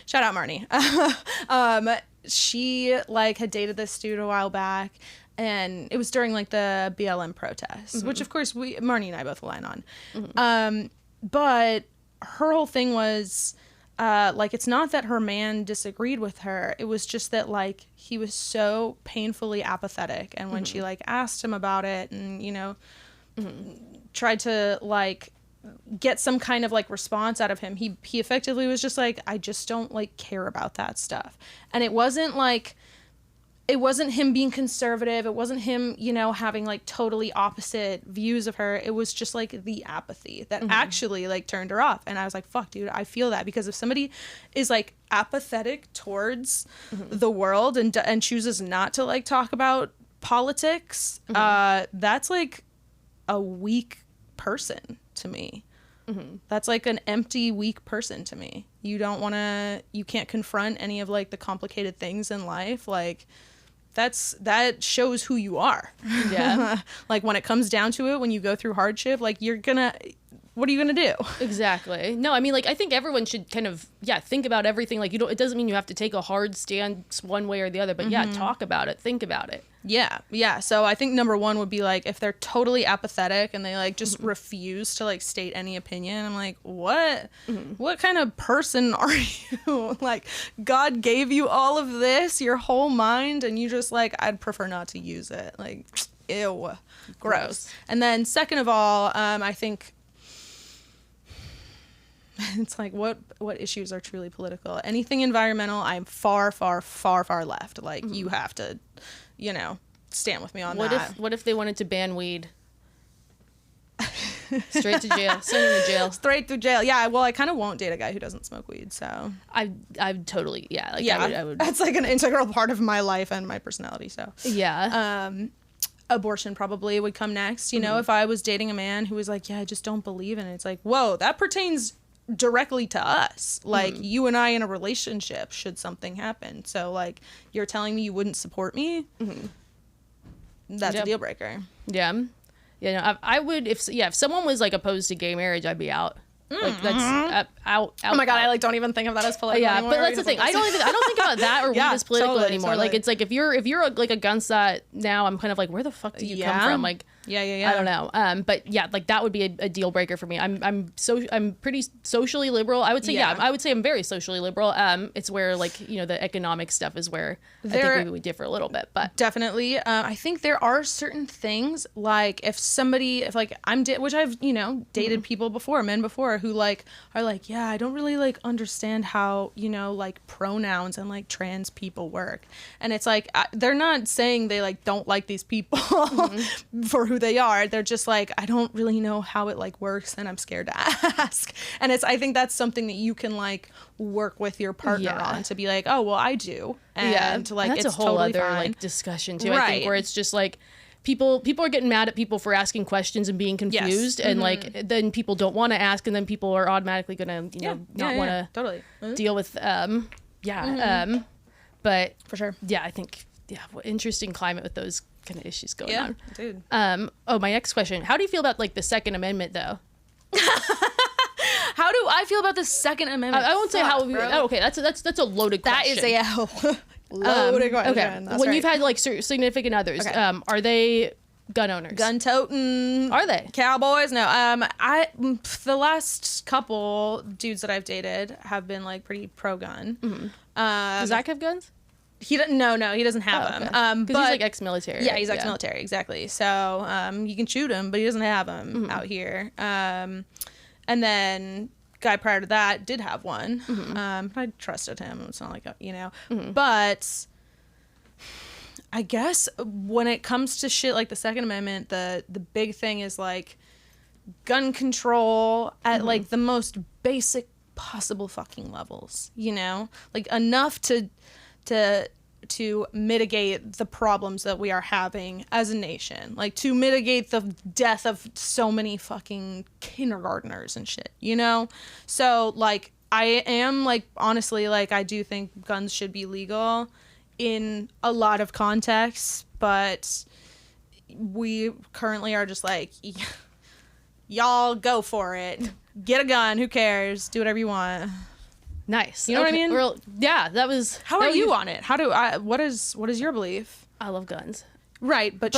[SPEAKER 2] She like had dated this dude a while back, and it was during like the BLM protests, which of course Marnie and I both align on. But her whole thing was like, it's not that her man disagreed with her. It was just that like he was so painfully apathetic. And when she like asked him about it and, tried to like get some kind of like response out of him, he effectively was just like, I just don't like care about that stuff. And it wasn't him being conservative. It wasn't him, having like totally opposite views of her. It was just like the apathy that actually like turned her off. And I was like, fuck, dude, I feel that, because if somebody is like apathetic towards the world and chooses not to like talk about politics, that's like a weak person to me. That's like an empty, weak person to me. You can't confront any of like the complicated things in life. Like, that shows who you are. Yeah. Like, when it comes down to it, when you go through hardship, like, what are you gonna do?
[SPEAKER 1] Exactly. No, I mean, like, I think everyone should kind of, think about everything. Like, it doesn't mean you have to take a hard stance one way or the other, but talk about it, think about it.
[SPEAKER 2] Yeah. So I think number one would be like, if they're totally apathetic and they like just refuse to like state any opinion, I'm like, what kind of person are you? Like, God gave you all of this, your whole mind, and you just like, I'd prefer not to use it. Like, ew, gross. And then second of all, I think it's like, what issues are truly political? Anything environmental, I'm far, far, far, far left. Like, you have to, stand with me on that.
[SPEAKER 1] What if they wanted to ban weed? Straight to jail. Send him to jail.
[SPEAKER 2] Straight to jail. Yeah, well, I kind of won't date a guy who doesn't smoke weed, so.
[SPEAKER 1] I totally, I would.
[SPEAKER 2] That's like an integral part of my life and my personality, so.
[SPEAKER 1] Yeah.
[SPEAKER 2] Abortion probably would come next. If I was dating a man who was like, yeah, I just don't believe in it. It's like, whoa, that pertains directly to us. Like, you and I in a relationship should something happen. So, like, you're telling me you wouldn't support me? That's a deal breaker.
[SPEAKER 1] Yeah. Yeah, no, I would, if someone was, like, opposed to gay marriage, I'd be out. Like, that's out.
[SPEAKER 2] Oh my God, I, like, don't even think of that as political anymore.
[SPEAKER 1] But that's the thing. I don't think about that or weed as political anymore. Totally. Like, it's like, if you're like a gun stat now, I'm kind of like, where the fuck do you come from? Like, I don't know. But yeah, like, that would be a deal breaker for me. I'm pretty socially liberal. I would say, I would say I'm very socially liberal. It's where, like, you know, the economic stuff is where I think maybe we differ a little bit, but
[SPEAKER 2] definitely. I think there are certain things, like, if like which I've, you know, dated people before, men before, who, like, are like, yeah, I don't really, like, understand how, you know, like, pronouns and, like, trans people work. And it's like, they're not saying they, like, don't like these people for who they are. They're just like, I don't really know how it, like, works, and I'm scared to ask. And I think that's something that you can, like, work with your partner on, to be like, oh, well, I do. And like,
[SPEAKER 1] and that's
[SPEAKER 2] it's
[SPEAKER 1] a whole
[SPEAKER 2] totally
[SPEAKER 1] other
[SPEAKER 2] fine.
[SPEAKER 1] Like, discussion too, I think, where it's just like, people are getting mad at people for asking questions and being confused, and like, then people don't want to ask, and then people are automatically gonna, you know, not want to
[SPEAKER 2] totally
[SPEAKER 1] deal with but
[SPEAKER 2] for sure.
[SPEAKER 1] I think what interesting climate with those kind of issues going on,
[SPEAKER 2] dude.
[SPEAKER 1] My next question: how do you feel about, like, the Second Amendment, though?
[SPEAKER 2] How do I feel about the Second Amendment?
[SPEAKER 1] I won't say how. Okay, that's a loaded question.
[SPEAKER 2] That is a loaded question.
[SPEAKER 1] Okay, when you've had, like, significant others, are they gun owners?
[SPEAKER 2] Gun toting?
[SPEAKER 1] Are they
[SPEAKER 2] cowboys? No. The last couple dudes that I've dated have been, like, pretty pro gun.
[SPEAKER 1] Does Zach have guns?
[SPEAKER 2] He doesn't. No, he doesn't have them.
[SPEAKER 1] Because he's, like, ex-military.
[SPEAKER 2] Yeah, he's ex-military, exactly. So you can shoot him, but he doesn't have them out here. And then guy prior to that did have one. I trusted him. It's not like, you know. But I guess when it comes to shit like the Second Amendment, the big thing is, like, gun control at like the most basic possible fucking levels, you know? Like, enough to mitigate the problems that we are having as a nation, like, to mitigate the death of so many fucking kindergartners and shit, you know? So, like, I am, like, honestly, like, I do think guns should be legal in a lot of contexts, but we currently are just like, y'all go for it, get a gun, who cares, do whatever you want.
[SPEAKER 1] Nice.
[SPEAKER 2] You know what I mean?
[SPEAKER 1] That was.
[SPEAKER 2] How are you on it? How do I? What is your belief?
[SPEAKER 1] I love guns.
[SPEAKER 2] Right, but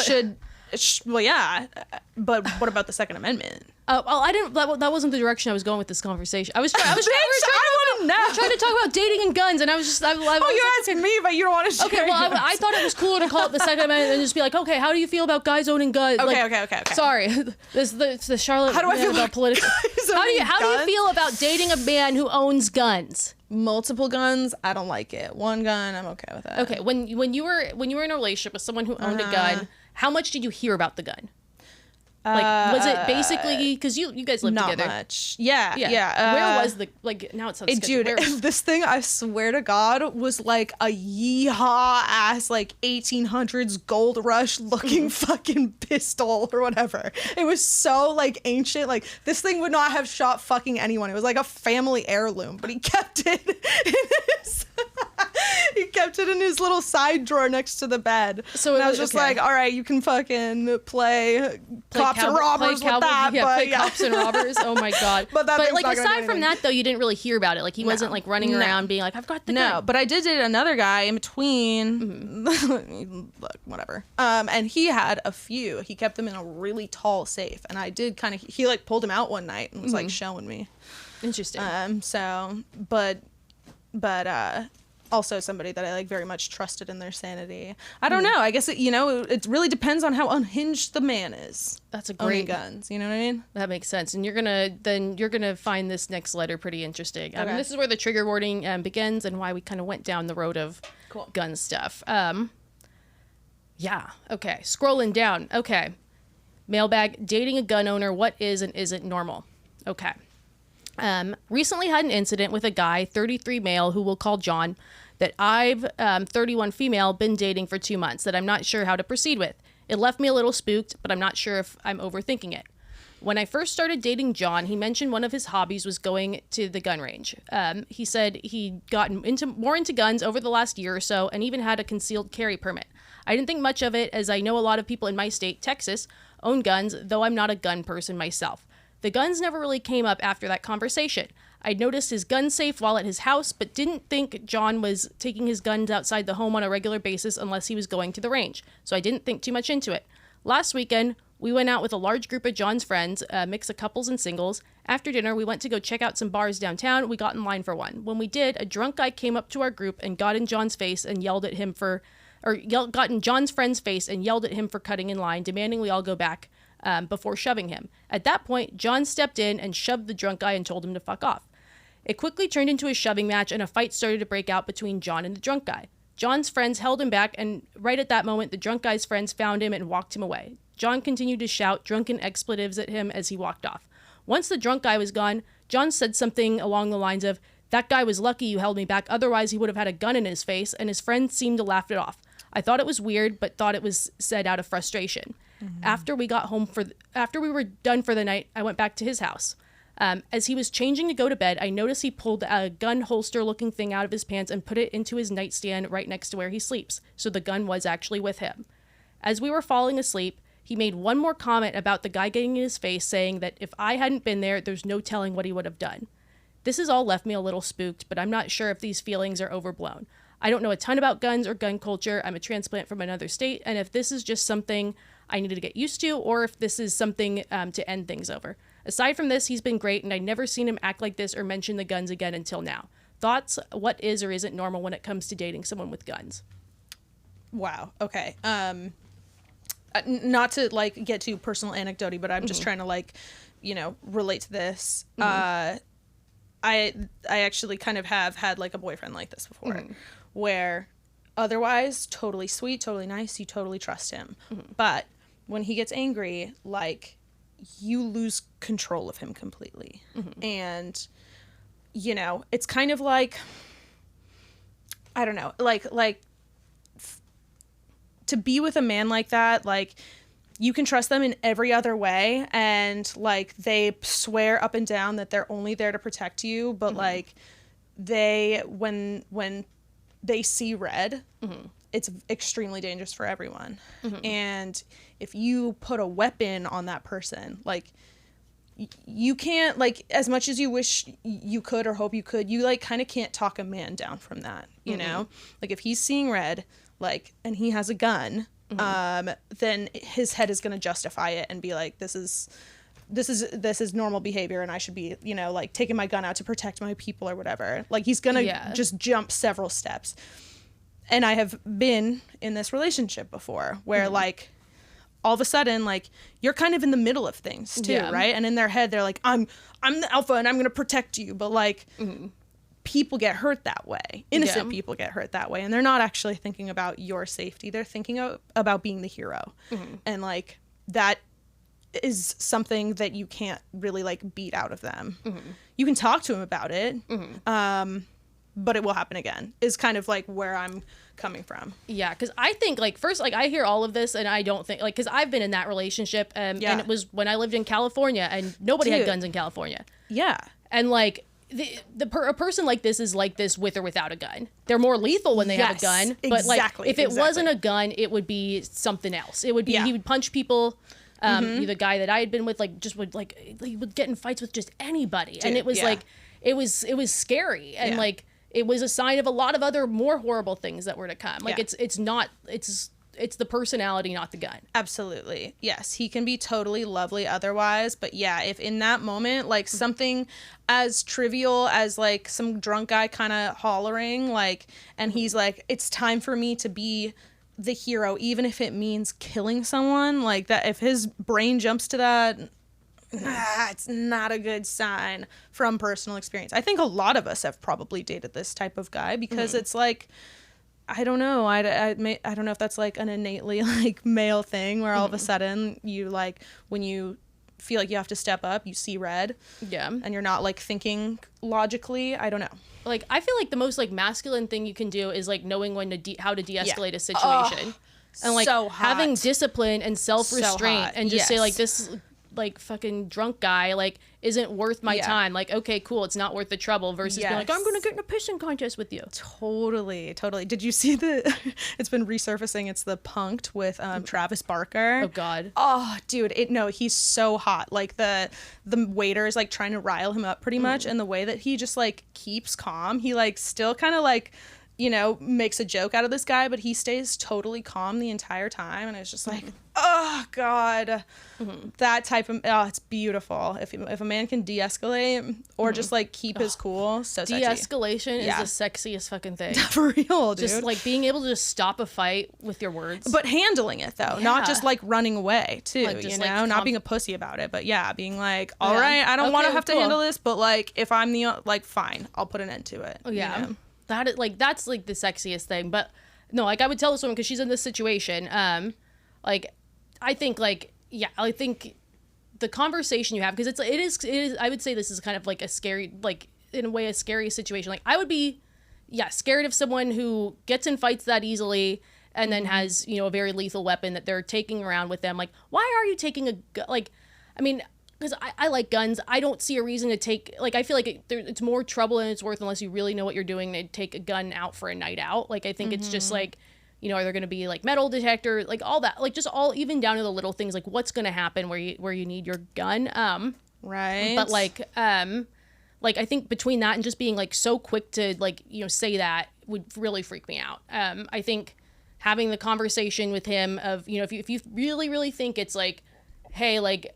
[SPEAKER 2] well, yeah. But what about the Second Amendment?
[SPEAKER 1] I didn't. That wasn't the direction I was going with this conversation. I was trying to talk about dating and guns, and I was just.
[SPEAKER 2] You're asking me, but you don't want to share.
[SPEAKER 1] Okay, well, I thought it was cooler to call it the Second Amendment and just be like, okay, how do you feel about guys owning guns?
[SPEAKER 2] Okay.
[SPEAKER 1] Sorry, this the Charlotte.
[SPEAKER 2] How do I feel about
[SPEAKER 1] political? How do you feel about dating a man who owns guns?
[SPEAKER 2] Multiple guns, I don't like it. One gun, I'm okay with that.
[SPEAKER 1] Okay, when you were in a relationship with someone who owned a gun, how much did you hear about the gun? Like, was it basically, because you guys lived together?
[SPEAKER 2] Not much. Yeah.
[SPEAKER 1] Where was now it sounds sketchy.
[SPEAKER 2] Dude, this thing, I swear to God, was like a yeehaw ass, like, 1800s gold rush looking fucking pistol or whatever. It was so, like, ancient. Like, this thing would not have shot fucking anyone. It was like a family heirloom, but he kept it in his he kept it in his little side drawer next to the bed. So I was just like, all right, you can fucking play cops and robbers with that.
[SPEAKER 1] Yeah,
[SPEAKER 2] but
[SPEAKER 1] play cops and robbers. Oh my God.
[SPEAKER 2] But
[SPEAKER 1] like, aside from that, though, you didn't really hear about it. Like, he wasn't, like, running around being like, I've got the gun.
[SPEAKER 2] No, but I did date another guy in between. Look, whatever. And he had a few. He kept them in a really tall safe, and I did kind of. He, like, pulled them out one night and was like showing me.
[SPEAKER 1] Interesting.
[SPEAKER 2] But also somebody that I, like, very much trusted in their sanity. I don't know. I guess it really depends on how unhinged the man is.
[SPEAKER 1] That's a great
[SPEAKER 2] guns. You know what I mean?
[SPEAKER 1] That makes sense. And you're gonna find this next letter pretty interesting. This is where the trigger warning begins, and why we kind of went down the road of gun stuff. Yeah. Okay. Scrolling down. Okay. Mailbag. Dating a gun owner. What is and isn't normal? Okay. Recently had an incident with a guy, 33 male, who we'll call John, that I've, 31 female, been dating for 2 months, that I'm not sure how to proceed with. It left me a little spooked, but I'm not sure if I'm overthinking it. When I first started dating John, he mentioned one of his hobbies was going to the gun range. He said he'd gotten more into guns over the last year or so and even had a concealed carry permit. I didn't think much of it, as I know a lot of people in my state, Texas, own guns, though I'm not a gun person myself. The guns never really came up after that conversation. I'd noticed his gun safe while at his house, but didn't think John was taking his guns outside the home on a regular basis unless he was going to the range, so I didn't think too much into it. Last weekend, we went out with a large group of John's friends, a mix of couples and singles. After dinner, we went to go check out some bars downtown. We got in line for one. When we did, a drunk guy came up to our group and got in John's face and yelled at him got in John's friend's face and yelled at him for cutting in line, demanding we all go back before shoving him. At that point, John stepped in and shoved the drunk guy and told him to fuck off. It quickly turned into a shoving match, and a fight started to break out between John and the drunk guy. John's friends held him back, and right at that moment, the drunk guy's friends found him and walked him away. John continued to shout drunken expletives at him as he walked off. Once the drunk guy was gone, John said something along the lines of, "That guy was lucky you held me back, otherwise he would have had a gun in his face," and his friends seemed to laugh it off. I thought it was weird, but thought it was said out of frustration. Mm-hmm. After we were done for the night, I went back to his house. As he was changing to go to bed, I noticed he pulled a gun holster looking thing out of his pants and put it into his nightstand right next to where he sleeps. So the gun was actually with him. As we were falling asleep, he made one more comment about the guy getting in his face, saying that if I hadn't been there, there's no telling what he would have done. This has all left me a little spooked, but I'm not sure if these feelings are overblown. I don't know a ton about guns or gun culture. I'm a transplant from another state, and if this is just something I needed to get used to, or if this is something to end things over. Aside from this, he's been great, and I'd never seen him act like this or mention the guns again until now. Thoughts? What is or isn't normal when it comes to dating someone with guns?
[SPEAKER 2] Wow. Okay. Not to like get too personal anecdote, but I'm just trying to like, relate to this. I actually kind of have had like a boyfriend like this before, where otherwise totally sweet, totally nice, you totally trust him. But when he gets angry, like, you lose control of him completely. And, it's kind of like, I don't know, like to be with a man like that, like, you can trust them in every other way, and like they swear up and down that they're only there to protect you, but like when they see red, it's extremely dangerous for everyone. And if you put a weapon on that person, like, you can't, like, as much as you wish you could or hope you could, you like kind of can't talk a man down from that, you know? Like, if he's seeing red, like, and he has a gun, then his head is going to justify it and be like, this is normal behavior, and I should be, like, taking my gun out to protect my people or whatever. Like, he's going to just jump several steps. And I have been in this relationship before where like all of a sudden, like, you're kind of in the middle of things too, right? And in their head, they're like, I'm the alpha and I'm going to protect you. But like, people get hurt that way. Innocent people get hurt that way. And they're not actually thinking about your safety. They're thinking about being the hero. And like, that is something that you can't really like beat out of them. You can talk to them about it. But it will happen again, is kind of like where I'm coming from. Yeah, because I think, like, first, like, I hear all of this and I don't think, like, because I've been in that relationship, and it was when I lived in California, and nobody had guns in California. And like, a person like this is like this with or without a gun. They're more lethal when they have a gun, but like, if it wasn't a gun, it would be something else. It would be, he would punch people. The guy that I had been with, like, just would, like, he would get in fights with just anybody. And it was like, it was scary. And like, it was a sign of a lot of other more horrible things that were to come. Like, it's the personality, not the gun. Absolutely. Yes. He can be totally lovely otherwise. But yeah, if in that moment, like, something as trivial as like some drunk guy kind of hollering, like, and he's like, it's time for me to be the hero, even if it means killing someone, like, that, if his brain jumps to that, it's not a good sign from personal experience. I think a lot of us have probably dated this type of guy because it's like, I don't know. I don't know if that's like an innately like male thing where all of a sudden you, like, when you feel like you have to step up, you see red. And you're not like thinking logically. I don't know. Like, I feel like the most like masculine thing you can do is like knowing when to how to de-escalate a situation. And like, having discipline and self-restraint and just say like, this
[SPEAKER 1] like fucking drunk guy like isn't worth my
[SPEAKER 2] Yeah.
[SPEAKER 1] time. Like, okay, cool, it's not worth the trouble versus being like,
[SPEAKER 2] Yes.
[SPEAKER 1] I'm gonna get in a pissing contest with you.
[SPEAKER 2] Totally. Did you see it's been resurfacing, it's the Punked with Travis Barker.
[SPEAKER 1] Oh god.
[SPEAKER 2] Oh, dude, he's so hot. Like the waiter is like trying to rile him up pretty much, and the way that he just like keeps calm, he like still kind of like, makes a joke out of this guy, but he stays totally calm the entire time, and it's just like, oh god, that type of it's beautiful. If a man can de-escalate or just like keep his cool, so sexy.
[SPEAKER 1] De-escalation is the sexiest fucking thing.
[SPEAKER 2] For real, dude.
[SPEAKER 1] Just like being able to just stop a fight with your words,
[SPEAKER 2] but handling it though, not just like running away too,
[SPEAKER 1] like, just, like,
[SPEAKER 2] not being a pussy about it, but being like, all right, I don't want to have to handle this, but like if I'm like, fine, I'll put an end to it.
[SPEAKER 1] Oh yeah. That is like, that's like the sexiest thing. But no, like I would tell this woman because she's in this situation. Like I think I think the conversation you have, because it is I would say this is kind of like a scary, like in a way a scary situation. Like I would be scared of someone who gets in fights that easily and then has a very lethal weapon that they're taking around with them. Like, why are you taking because I like guns. I don't see a reason to take, like, I feel like it's more trouble than it's worth unless you really know what you're doing to take a gun out for a night out. Like, I think it's just like, are there going to be like metal detector, like all that, like just all, even down to the little things, like what's going to happen where you need your gun.
[SPEAKER 2] Right.
[SPEAKER 1] But like I think between that and just being like so quick to like, say that would really freak me out. I think having the conversation with him of, if you really, really think it's like, hey, like,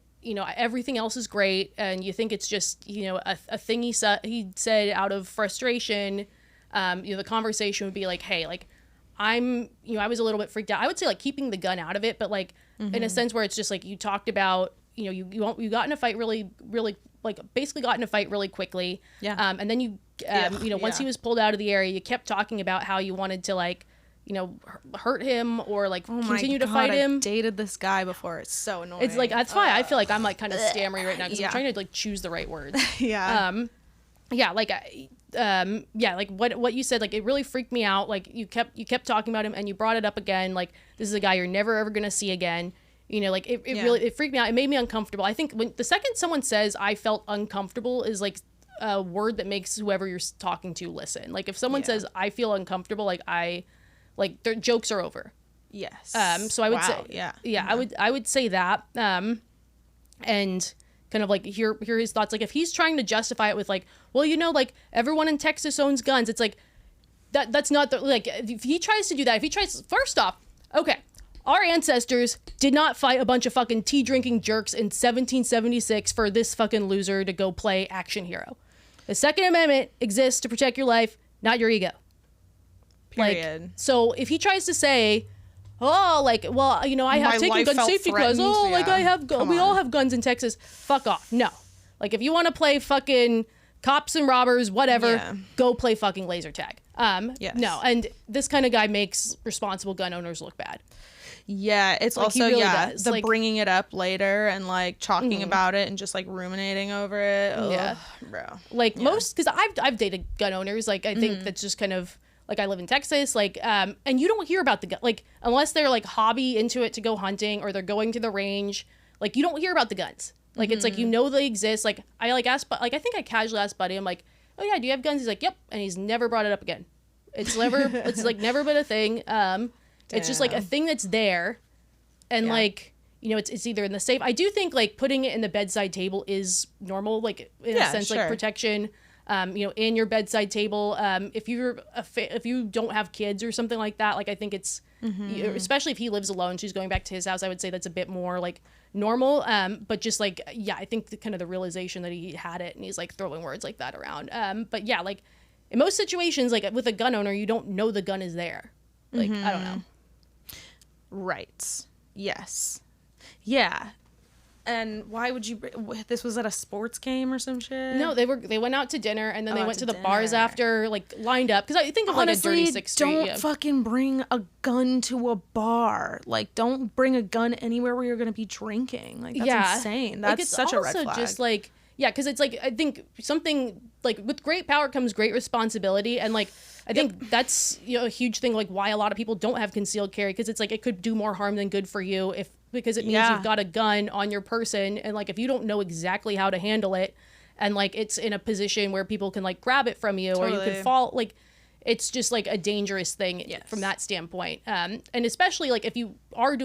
[SPEAKER 1] everything else is great, and you think it's just, a thing he said out of frustration, the conversation would be like, hey, like, I was a little bit freaked out. I would say, like, keeping the gun out of it, but, like, in a sense where it's just, like, you talked about, you got in a fight really, really, like, basically got in a fight really quickly. Yeah. And then once he was pulled out of the area, you kept talking about how you wanted to, like, hurt him or like continue to fight him.
[SPEAKER 2] I've dated this guy before. It's so annoying.
[SPEAKER 1] It's like, that's why I feel like I'm like kind of stammery right now because I'm trying to like choose the right words. Like what you said, like it really freaked me out. Like you kept talking about him and you brought it up again. Like this is a guy you're never ever gonna see again. Like it really freaked me out. It made me uncomfortable. I think when the second someone says I felt uncomfortable is like a word that makes whoever you're talking to listen. Like if someone says I feel uncomfortable, like their jokes are over.
[SPEAKER 2] Yes.
[SPEAKER 1] So I would say, I would say that, and kind of like hear his thoughts. Like if he's trying to justify it with like, well, like everyone in Texas owns guns. It's like, that's not the, like, if he tries to do that, first off, okay, our ancestors did not fight a bunch of fucking tea drinking jerks in 1776 for this fucking loser to go play action hero. The Second Amendment exists to protect your life, not your ego.
[SPEAKER 2] Period.
[SPEAKER 1] Like, so if he tries to say, oh, like, well, I have taken gun safety class. Oh, like I have, we all have guns in Texas. Fuck off. No. Like if you want to play fucking cops and robbers, whatever, go play fucking laser tag.
[SPEAKER 2] Yes.
[SPEAKER 1] No. And this kind of guy makes responsible gun owners look bad.
[SPEAKER 2] Yeah, it's
[SPEAKER 1] like,
[SPEAKER 2] also
[SPEAKER 1] really does.
[SPEAKER 2] the
[SPEAKER 1] like,
[SPEAKER 2] bringing it up later and like talking about it and just like ruminating over it. Ugh, bro.
[SPEAKER 1] Like most, because I've dated gun owners. Like I think that's just kind of. Like I live in Texas, like, and you don't hear about the gun, like, unless they're like hobby into it to go hunting or they're going to the range, like, you don't hear about the guns. Like, it's like, they exist. Like, I like asked, like, I think I casually asked Buddy, I'm like, oh yeah, do you have guns? He's like, yep. And he's never brought it up again. It's like never been a thing. It's just like a thing that's there. And like, it's either in the safe. I do think like putting it in the bedside table is normal, like in a sense, like protection. In your bedside table, if you don't have kids or something like that, like I think it's, especially if he lives alone, she's going back to his house, I would say that's a bit more like normal. But just like, I think kind of the realization that he had it and he's like throwing words like that around. But yeah, like in most situations, like with a gun owner, you don't know the gun is there. Like, I don't know.
[SPEAKER 2] Right. Yes. Yeah. And why would you? This was at a sports game or some shit.
[SPEAKER 1] No, they went out to dinner and then they went to the bars after, like lined up. Because I think of
[SPEAKER 2] honestly,
[SPEAKER 1] like a dirty six street.
[SPEAKER 2] Don't fucking bring a gun to a bar. Like, don't bring a gun anywhere where you're gonna be drinking. Like, that's insane. That's like, such a red flag. Just like because it's like I think something like with great power comes great responsibility, and like I think that's a huge thing. Like why a lot of people don't have concealed carry, because it's like it could do more harm than good for you if
[SPEAKER 1] because it means you've got a gun on your person. And like, if you don't know exactly how to handle it and like it's in a position where people can like grab it from you or you could fall, like it's just like a dangerous thing from that standpoint. And especially like if you are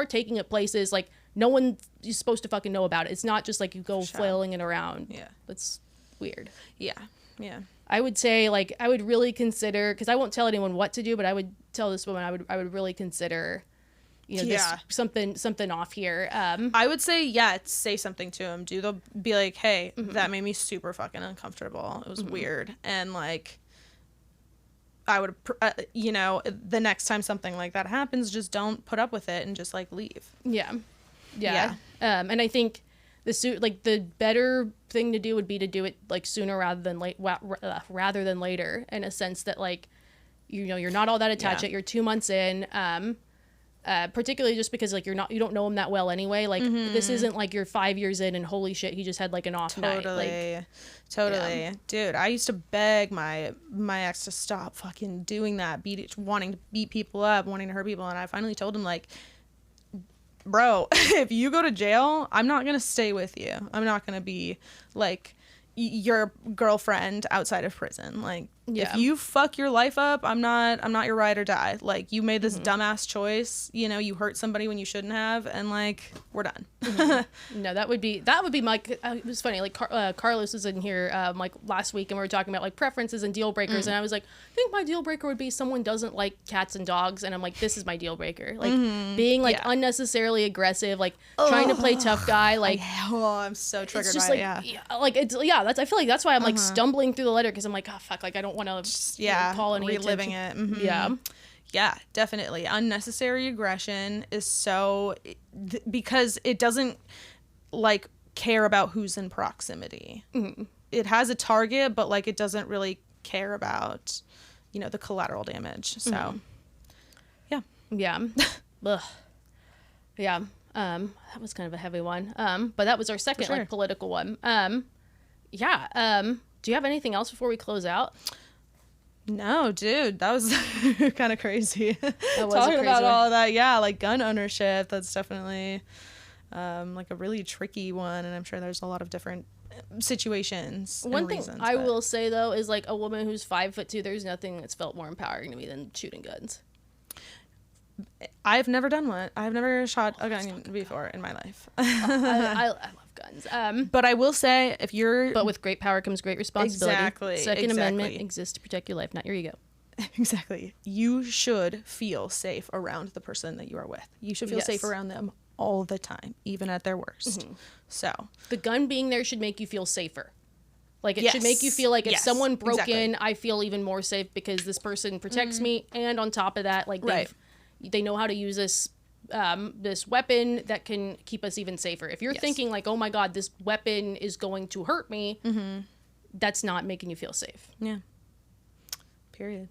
[SPEAKER 1] taking it places, like no one is supposed to fucking know about it. It's not just like you go flailing it around. Yeah. That's weird.
[SPEAKER 2] Yeah. Yeah.
[SPEAKER 1] I would say like I would really consider, because I won't tell anyone what to do, but I would tell this woman I would really consider, you know, this something off here.
[SPEAKER 2] I would say say something to him. Be like, hey, that made me super fucking uncomfortable. It was weird, and like I would, you know, the next time something like that happens, just don't put up with it and just like leave.
[SPEAKER 1] Yeah. And I think the better thing to do would be to do it like sooner rather than later, in a sense that like, you know, you're not all that attached yet. You're 2 months in. Particularly just because like you don't know him that well anyway. Like this isn't like you're 5 years in and holy shit, he just had like an off night. Like,
[SPEAKER 2] totally. Dude, I used to beg my ex to stop fucking doing that, wanting to beat people up, wanting to hurt people, and I finally told him like, bro, if you go to jail, I'm not gonna stay with you. I'm not gonna be like your girlfriend outside of prison. Like, if you fuck your life up, I'm not your ride or die. Like, you made this dumbass choice, you know, you hurt somebody when you shouldn't have, and like, we're done.
[SPEAKER 1] No, that would be my, it was funny, like Carlos was in here like last week and we were talking about like preferences and deal breakers, and I was like, I think my deal breaker would be someone doesn't like cats and dogs, and I'm like, this is my deal breaker. Like being like unnecessarily aggressive, like trying to play tough guy, like
[SPEAKER 2] I'm so triggered by
[SPEAKER 1] it. I feel like that's why I'm like stumbling through the letter, because I'm like, oh fuck, like I don't want to call any
[SPEAKER 2] reliving
[SPEAKER 1] attention.
[SPEAKER 2] Yeah, definitely. Unnecessary aggression is so because it doesn't like care about who's in proximity. It has a target, but like it doesn't really care about, you know, the collateral damage. So
[SPEAKER 1] Ugh. That was kind of a heavy one, but that was our second like political one. Do you have anything else before we close out?
[SPEAKER 2] No, dude, that was kind of crazy.
[SPEAKER 1] Talking
[SPEAKER 2] about all of that, like gun ownership, that's definitely like a really tricky one, and I'm sure there's a lot of different situations.
[SPEAKER 1] One thing I will say though is like a woman who's 5'2", there's nothing that's felt more empowering to me than shooting guns.
[SPEAKER 2] I've never done one. I've never shot a gun before in my life.
[SPEAKER 1] I love guns.
[SPEAKER 2] But I will say,
[SPEAKER 1] but with great power comes great responsibility.
[SPEAKER 2] Exactly.
[SPEAKER 1] Second Amendment exists to protect your life, not your ego.
[SPEAKER 2] Exactly. You should feel safe around the person that you are with. You should feel safe around them all the time, even at their worst. So
[SPEAKER 1] the gun being there should make you feel safer. Like it should make you feel like if someone broke in, I feel even more safe because this person protects me, and on top of that, like they know how to use this this weapon that can keep us even safer. If you're thinking like, oh my god, this weapon is going to hurt me, that's not making you feel safe.
[SPEAKER 2] Yeah. Period.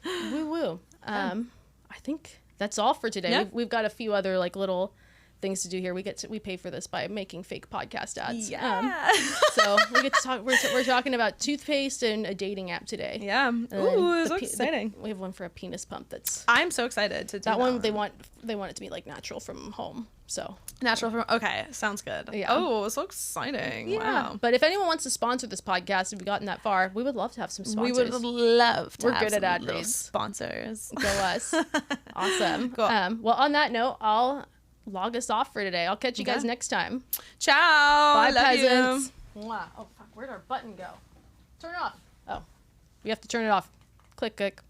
[SPEAKER 1] Woo woo. I think that's all for today.
[SPEAKER 2] Yeah.
[SPEAKER 1] We've got a few other like little things to do here. We pay for this by making fake podcast ads. So we get to talk. We're talking about toothpaste and a dating app today.
[SPEAKER 2] Yeah. Ooh, so exciting.
[SPEAKER 1] We have one for a penis pump.
[SPEAKER 2] I'm so excited to do that
[SPEAKER 1] one. They want it to be like natural from home. So
[SPEAKER 2] natural from. Okay, sounds good. Yeah. Oh, so exciting. Yeah. Wow.
[SPEAKER 1] But if anyone wants to sponsor this podcast, if we've gotten that far, we would love to have some sponsors.
[SPEAKER 2] We would love to.
[SPEAKER 1] We're
[SPEAKER 2] have
[SPEAKER 1] good
[SPEAKER 2] some
[SPEAKER 1] at ad
[SPEAKER 2] little
[SPEAKER 1] reads.
[SPEAKER 2] Sponsors.
[SPEAKER 1] Go us. Awesome.
[SPEAKER 2] Cool.
[SPEAKER 1] Well, on that note, I'll log us off for today. I'll catch you guys next time.
[SPEAKER 2] Ciao.
[SPEAKER 1] Bye,
[SPEAKER 2] love
[SPEAKER 1] peasants. Wow. Oh, fuck. Where'd our button go? Turn it off. Oh, we have to turn it off. Click, click.